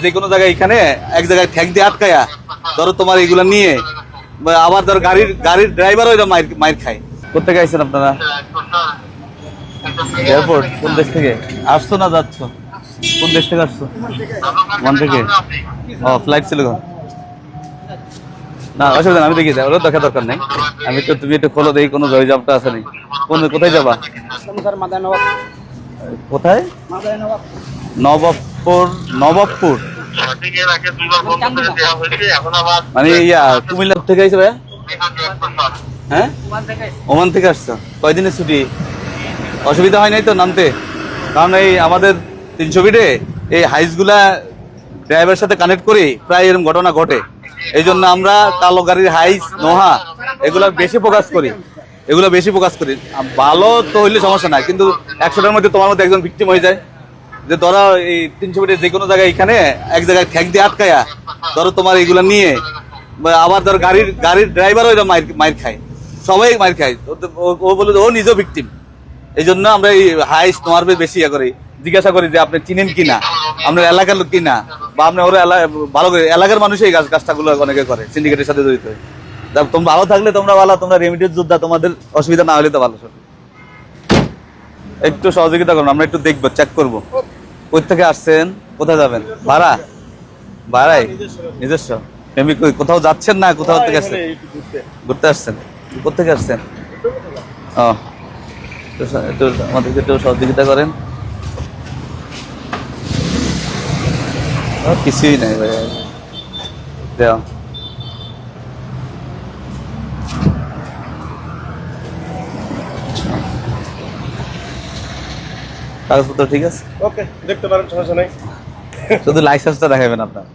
যে কোনো জায়গায় এখানে এক জায়গায় ঠ্যাং দিয়ে আটকায়া ধরো তোমার এগুলা নিয়ে আবার ধরো গাড়ির ড্রাইভারও এটা মাইর খায়। কোথেকে আইছেন আপনারা? এয়ারপোর্ট? কোন দেশ থেকে আসছো না যাচ্ছ? কোন দেশ থেকে আসছো? ওমান থেকে? ও ফ্লাইট ছিল না, অসুবিধা আমি দেখি ওরা দেখা দরকার নেই। আমি তো তুমি একটু খোলো দেখি কোনো জয়জাবটা আছে নাকি। কোথায় যাবা? কোথায়? নবাবপুর। নবাবপুর মানে ইয়া কুমিল্লা থেকে আইছে ভাইয়া? হ্যাঁ, ওমান থেকে আসছো। কয়দিনের ছুটি? অসুবিধা হয় নাই তো নামতে? কারণ এই আমাদের 300 ফিটে এই হাইসগুলা ড্রাইভারের সাথে কানেক্ট করি, প্রায় এরকম ঘটনা ঘটে। এই জন্য আমরা কালো গাড়ির হাইস নোহা এগুলা বেশি ফোকাস করি। ভালো তো হইলে সমস্যা নাই, কিন্তু 100টার মধ্যে তোমার মধ্যে একজন ভিকটিম হয়ে যায়। যে ধরো এই 300 ফিটে যে কোনো জায়গায় এখানে এক জায়গায় ঠ্যাং দিয়ে আটকায়া ধরো তোমার এগুলা নিয়ে আবার ধরো গাড়ির ড্রাইভারও এটা মাইর খায়, সবাই মাইর খায়। ও বলে ও নিজেও ভিকটিম। এই জন্য আমরা এই হাইস নোয়ার বেশি ইয়ে করি, জিজ্ঞাসা করি যে আপনি চিনেন কিনা, আপনার এলাকার লোক কিনা, বা আপনি ওরা ভালো করে এলাকার মানুষ এই কাজটাগুলো অনেকে করে, সিন্ডিকেটের সাথে জড়িত। তোমরা ভালো থাকলে তোমরা ভালো, তোমরা রেমিডিয়াস যোদ্ধা, তোমাদের অসুবিধা না হলে তো ভালো। একটু সহযোগিতা করুন, আমরা একটু দেখবো, চেক করবো কোথা থেকে আসছেন, কোথায় যাবেন। ভাড়ায় নিজস্ব? এমনি কোথাও যাচ্ছেন না? কোথাও থেকে আসছেন? ঘুরতে আসছেন? কোথেকে আসছেন? ও, একটু আমাদেরকে একটু সহযোগিতা করেন। কিছুই নাই ভাই, দেওয়া কাগজপত্র ঠিক আছে? ওকে, দেখতে পারেন, সমস্যা নাই। শুধু লাইসেন্সটা দেখাবেন আপনার।